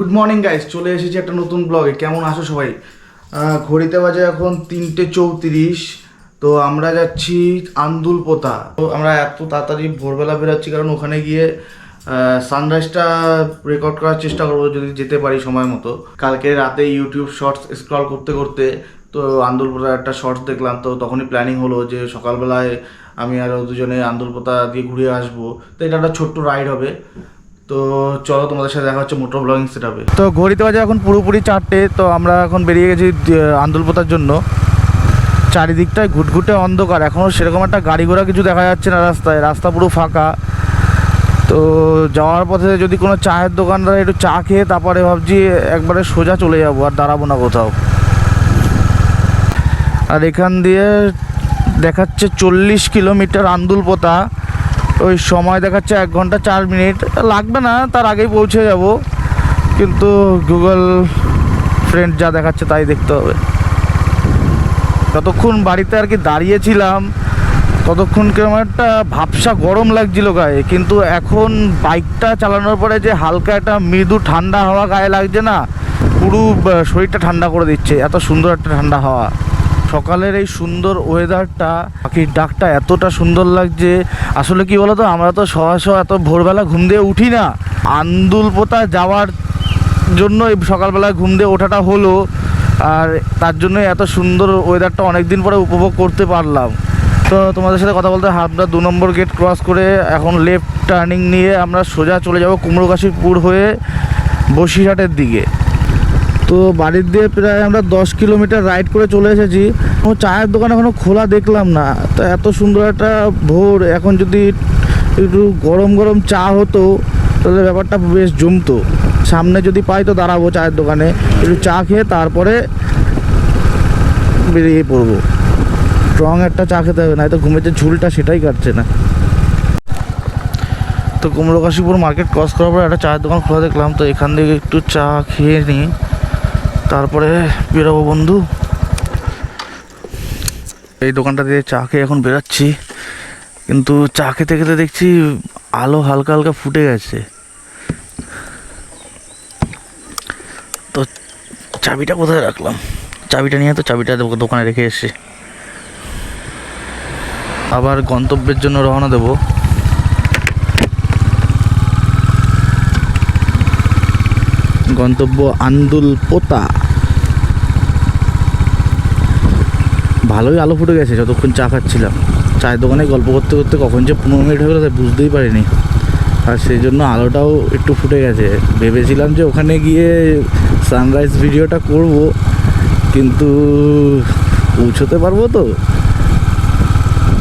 Good morning guys, চলে এসেছি একটা নতুন ব্লগে। কেমন আছো সবাই? ঘড়িতে বাজে এখন 3:34। তো আমরা যাচ্ছি আন্দুলপোতা। তো আমরা এত তাড়াতাড়ি ভোরবেলা বেরোচ্ছি কারণ ওখানে গিয়ে সানরাইজটা রেকর্ড করার চেষ্টা করবো যদি যেতে পারি সময় মতো। কালকে রাতে ইউটিউব শর্টস স্ক্রল করতে করতে তো আন্দুলপোতার একটা শর্টস দেখলাম, তো তখনই প্ল্যানিং হলো যে সকালবেলায় আমি আর দুজনে আন্দুলপোতা দিয়ে ঘুরে আসবো। তো এটা একটা ছোট্ট রাইড হবে। তো চলো তোমাদের সাথে দেখা হচ্ছে মোটর ব্লগিং সেটআপে। তো ঘড়িতে বাজে এখন পুরোপুরি 4টে। তো আমরা এখন বেরিয়ে গেছি আন্দুলপোতার জন্য। চারিদিকটায় ঘুটঘুটে অন্ধকার, এখনও সেরকম একটা গাড়ি ঘোড়া কিছু দেখা যাচ্ছে না রাস্তায়, রাস্তা পুরো ফাঁকা। তো যাওয়ার পথে যদি কোনো চায়ের দোকানদার একটু চা খেয়ে তারপরে ভাবছি একবারে সোজা চলে যাবো, আর দাঁড়াবো না কোথাও। আর এখান দিয়ে দেখাচ্ছে 40 কিলোমিটার আন্দুলপোতা। ওই সময় দেখাচ্ছে 1 ঘন্টা 4 মিনিট, লাগবে না, তার আগেই পৌঁছে যাব। কিন্তু গুগল ফ্রেন্ড যা দেখাচ্ছে তাই দেখতে হবে। ততক্ষণ বাড়িতে আর কি দাঁড়িয়েছিলাম, ততক্ষণ কেমন একটা ভাবসা গরম লাগছিল গায়ে, কিন্তু এখন বাইকটা চালানোর পরে যে হালকা একটা মৃদু ঠান্ডা হাওয়া গায়ে লাগছে না, পুরো শরীরটা ঠান্ডা করে দিচ্ছে। এত সুন্দর একটা ঠান্ডা হাওয়া, সকালের এই সুন্দর ওয়েদারটা, পাখির ডাকটা এতটা সুন্দর লাগছে। আসলে কি বলতো, আমরা তো সহসা এত ভোরবেলা ঘুম দিয়ে উঠি না। আন্দুলপোতা যাওয়ার জন্য এই সকালবেলা ঘুম দিয়ে ওঠাটা হলো, আর তার জন্যই এত সুন্দর ওয়েদারটা অনেক দিন পরে উপভোগ করতে পারলাম। তো তোমাদের সাথে কথা বলতে আমরা 2 নম্বর গেট ক্রস করে এখন লেফট টার্নিং নিয়ে আমরা সোজা চলে যাব কুমড়োকাশীপুর হয়ে বসিরহাটের দিকে। তো বাড়ির দিয়ে প্রায় আমরা 10 কিলোমিটার রাইড করে চলে এসেছি। কোনো চায়ের দোকান এখনও খোলা দেখলাম না। তো এত সুন্দর একটা ভোর, এখন যদি একটু গরম গরম চা হতো তাহলে ব্যাপারটা বেশ জমতো। সামনে যদি পাই তো দাঁড়াবো চায়ের দোকানে, একটু চা খেয়ে তারপরে বেরিয়ে পড়বো। স্ট্রং একটা চা খেতে হবে, নয়তো ঘুমের যে ঝুলটা সেটাই কাটছে না। তো কুমড়োকাশীপুর মার্কেট ক্রস করার পর একটা চায়ের দোকান খোলা দেখলাম, তো এখান থেকে একটু চা খেয়ে নিই, তারপরে বেরোবো বন্ধু। এই দোকানটা দিয়ে চা খেয়ে এখন বেরোচ্ছি, কিন্তু চা খেতে খেতে দেখছি আলো হালকা হালকা ফুটে গেছে। তো চাবিটা কোথায় রাখলাম? চাবিটা নিয়ে তো চাবিটা দোকানে রেখে এসেছি। আবার গন্তব্যের জন্য রওনা দেব। গন্তব্য আন্দুলপোতা। ভালোই আলো ফুটে গেছে যতক্ষণ চা খাচ্ছিলাম। চায়ের দোকানে গল্প করতে করতে কখন যে 15 মিনিট হয়ে গেল তাই বুঝতেই পারিনি। আর সেই জন্য আলোটাও একটু ফুটে গেছে। ভেবেছিলাম যে ওখানে গিয়ে সানরাইজ ভিডিওটা করব, কিন্তু পৌঁছতে পারবো তো,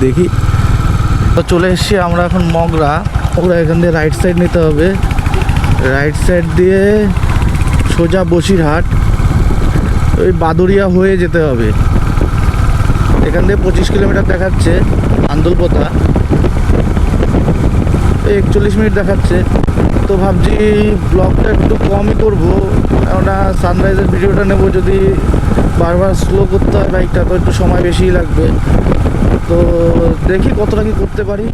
দেখি। তো চলে এসেছি আমরা এখন মগরা। এখান দিয়ে রাইট সাইড নিতে হবে, রাইট সাইড দিয়ে সোজা বসিরহাট, ওই বাদুরিয়া হয়ে যেতে হবে। এখান দিয়ে 25 কিলোমিটার দেখাচ্ছে আন্দুলপোতা, 41 মিনিট দেখাচ্ছে। তো ভাবছি ব্লগটা একটু কমই করবো, কেননা সানরাইজের ভিডিওটা নেব, যদি বারবার স্লো করতে হয় বাইকটা তো একটু সময় বেশিই লাগবে। তো দেখি কতটা কি করতে পারি।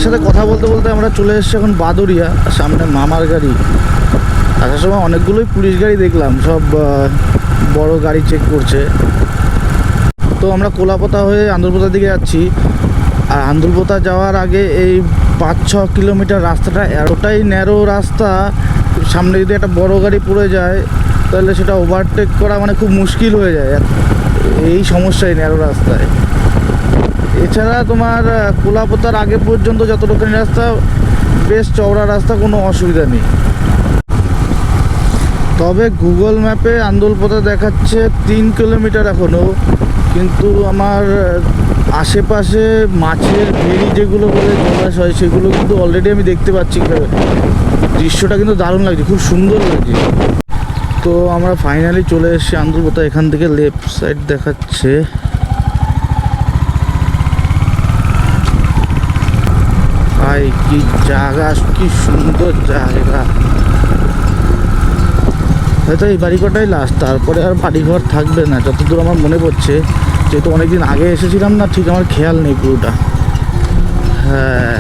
সাথে কথা বলতে বলতে আমরা চলে এসেছি এখন বাদুরিয়া। সামনে মামার গাড়ি। আসার সময় অনেকগুলোই পুলিশ গাড়ি দেখলাম, সব বড় গাড়ি চেক করছে। তো আমরা কোলাপোতা হয়ে আন্দুলপোতার দিকে যাচ্ছি। আর আন্দুলপোতা যাওয়ার আগে এই 5-6 কিলোমিটার রাস্তাটা এতটাই ন্যারো রাস্তা, সামনে যদি একটা বড় গাড়ি পড়ে যায় তাহলে সেটা ওভারটেক করা মানে খুব মুশকিল হয়ে যায়। এই সমস্যাই ন্যারো রাস্তায়। এছাড়া তোমার কোলাপোতার আগে পর্যন্ত যতটুকুনি রাস্তা বেশ চওড়া রাস্তা, কোনো অসুবিধা নেই। তবে গুগল ম্যাপে আন্দুলপোতা দেখাচ্ছে 3 কিলোমিটার এখনও, কিন্তু আমার আশেপাশে মাছের ভেড়ি যেগুলো বলে জলাশয় সেগুলো কিন্তু অলরেডি আমি দেখতে পাচ্ছি। দৃশ্যটা কিন্তু দারুণ লাগছে, খুব সুন্দর লাগছে। তো আমরা ফাইনালি চলে এসেছি আন্দুলপোতা। এখান থেকে লেফট সাইড দেখাচ্ছে। ভাই কি জায়গা, কি সুন্দর জায়গা। হয়তো এই বাড়ি কটাই লাস্ট, তারপরে আর বাড়িঘর থাকবে না যতদূর আমার মনে পড়ছে, যেহেতু অনেকদিন আগে এসেছিলাম না, ঠিক আমার খেয়াল নেই পুরোটা। হ্যাঁ,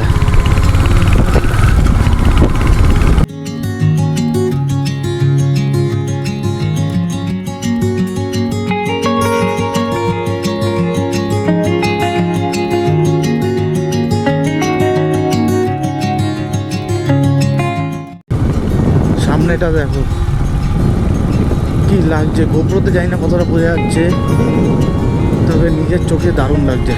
সামনেটা দেখো কি লাগছে, গোপ্রোতে জানি না কতটা বোঝা যাচ্ছে, তবে নিজের চোখে দারুণ লাগছে।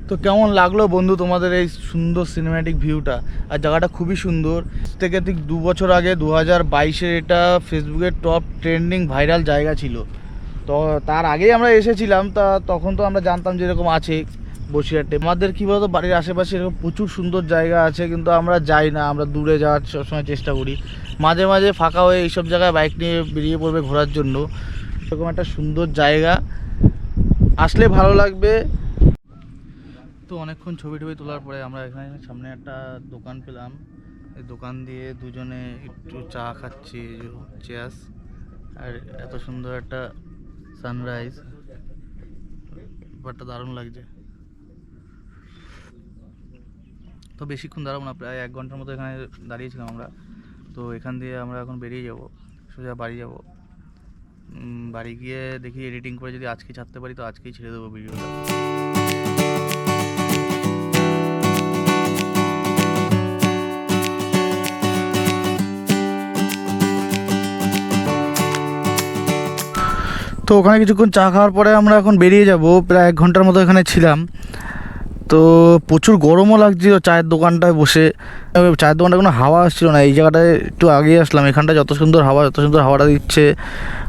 তো কেমন লাগলো বন্ধু তোমাদের এই সুন্দর সিনেম্যাটিক ভিউটা? আর জায়গাটা খুবই সুন্দর। থেকে ঠিক 2 বছর আগে 2022-এর এটা ফেসবুকের টপ ট্রেন্ডিং ভাইরাল জায়গা ছিল। তো তার আগেই আমরা এসেছিলাম, তখন তো আমরা জানতাম যে এরকম আছে বসিরহাটে। আমাদের কী বলতো, বাড়ির আশেপাশে এরকম প্রচুর সুন্দর জায়গা আছে, কিন্তু আমরা যাই না, আমরা দূরে যাওয়ার সবসময় চেষ্টা করি। মাঝে মাঝে ফাঁকা হয়ে এইসব জায়গায় বাইক নিয়ে বেরিয়ে পড়বে ঘোরার জন্য। এরকম একটা সুন্দর জায়গা আসলে ভালো লাগবে। তো অনেকক্ষণ ছবি টবি তোলার পরে আমরা এখানে সামনে একটা দোকান পেলাম। এই দোকান দিয়ে দুজনে একটু চা খাচ্ছি, চেয়ার্স। আর এত সুন্দর একটা সানরাইজ, ব্যাপারটা দারুণ লাগছে। তো বেশিক্ষণ দাঁড়াবো না, প্রায় 1 ঘন্টার মতো এখানে দাঁড়িয়েছিলাম আমরা। তো এখান দিয়ে আমরা এখন বেরিয়ে যাব, সোজা বাড়ি যাব। বাড়ি গিয়ে দেখি এডিটিং করে যদি আজকে ছাড়তে পারি তো আজকেই ছেড়ে দেবো ভিডিওটা। তো ওখানে কিছুক্ষণ চা খাওয়ার পরে আমরা এখন বেরিয়ে যাব। প্রায় 1 ঘন্টার মতো এখানে ছিলাম। তো প্রচুর গরমও লাগছিল চায়ের দোকানটায় বসে। চায়ের দোকানটা কোনো হাওয়া আসছিল না। এই জায়গাটায় একটু আগেই আসলাম, এখানটা যত সুন্দর হাওয়াটা দিচ্ছে।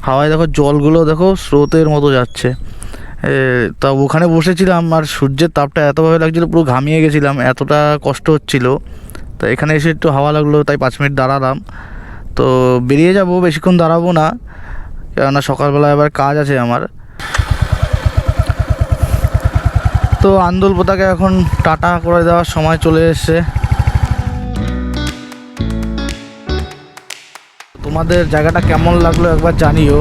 হাওয়ায় দেখো জলগুলো দেখো স্রোতের মতো যাচ্ছে। তা ওখানে বসেছিলাম, আর সূর্যের তাপটা এতভাবে লাগছিলো, পুরো ঘামিয়ে গেছিলাম, এতটা কষ্ট হচ্ছিল। তা এখানে এসে একটু হাওয়া লাগলো, তাই 5 মিনিট দাঁড়ালাম। তো বেরিয়ে যাব, বেশিক্ষণ দাঁড়াবো না, কেননা সকালবেলা আবার কাজ আছে আমার। তো আন্দুলপোতাকে এখন টাটা করে দেওয়ার সময় চলে এসেছে। তোমাদের জায়গাটা কেমন লাগলো একবার জানিও।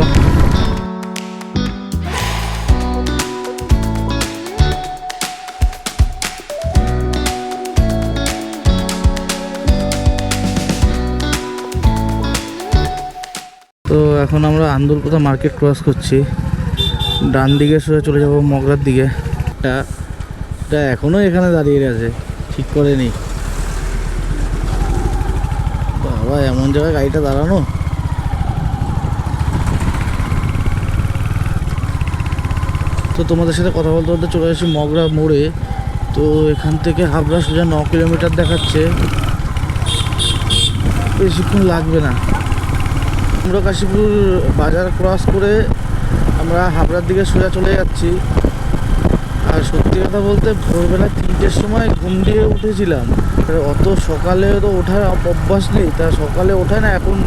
তো এখন আমরা আন্দুলপোতা মার্কেট ক্রস করছি, ডান দিকে সোজা চলে যাব মগরার দিকে। এটা এখনও এখানে দাঁড়িয়ে আছে, ঠিক করে নি। বাবা, এমন জায়গায় গাড়িটা দাঁড়ানো। তো তোমাদের সাথে কথা বলতে বলতে চলে এসেছি মগরা মোড়ে। তো এখান থেকে হাবড়া সোজা 9 কিলোমিটার দেখাচ্ছে, বেশিক্ষণ লাগবে না। আমরা কাশীপুর বাজার ক্রস করে আমরা হাবড়ার দিকে সোজা চলে যাচ্ছি। আর সত্যি কথা বলতে ভোরবেলা 3টের সময় ঘুম দিয়ে উঠেছিলাম। অত সকালে তো ওঠার অভ্যাস নেই, তা সকালে ওঠে না। এখন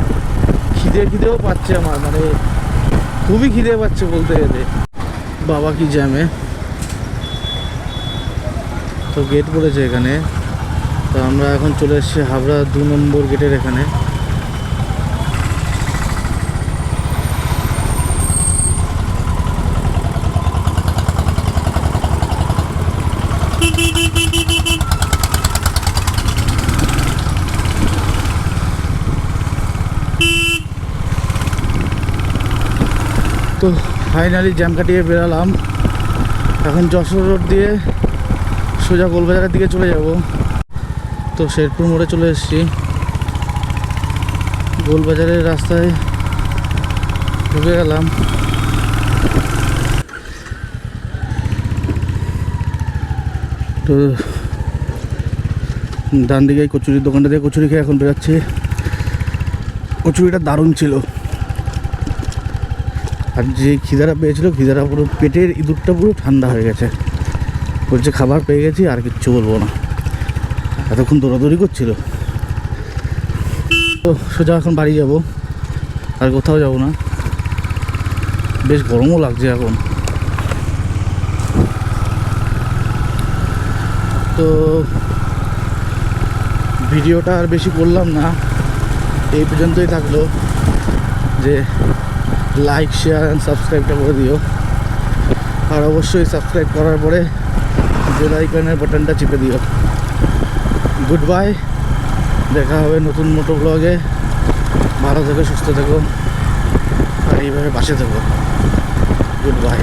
খিদেও পাচ্ছে আমার, মানে খুবই খিদে পাচ্ছে বলতে গেলে। বাবা কি জ্যামে, তো গেট পড়েছে এখানে। তো আমরা এখন চলে এসেছি হাবড়া 2 নম্বর গেটের এখানে। তো ফাইনালি জ্যাম কাটিয়ে বেরালাম। এখন যশোর রোড দিয়ে সোজা গোলবাজারের দিকে চলে যাব। তো শেরপুর মোড়ে চলে এসেছি। গোলবাজারের রাস্তায় ঢুকে গেলাম। তো ডান দিকে কচুরির দোকানটা দিয়ে কচুরি খেয়ে এখন বেরাচ্ছি। কচুরিটা দারুণ ছিল। আর যে খিদারা পেয়েছিল, খিদারা পুরো পেটের ইঁদুরটা পুরো ঠান্ডা হয়ে গেছে। বলছে খাবার পেয়ে গেছি, আর কিচ্ছু বলবো না। এতক্ষণ দৌড়াদৌড়ি করছিল। তো সোজা এখন বাড়ি যাব, আর কোথাও যাব না। বেশ গরমও লাগছে এখন। তো ভিডিওটা আর বেশি করলাম না, এই পর্যন্তই থাকলো। যে লাইক, শেয়ার অ্যান্ড সাবস্ক্রাইবটা করে দিও। আর অবশ্যই সাবস্ক্রাইব করার পরে বেল আইকনের বাটনটা চেপে দিও। গুড বাই, দেখা হবে নতুন মোটো ব্লগে। ভালো থেকো, সুস্থ থেকো, আর এইভাবে পাশে থেকো। Good bye.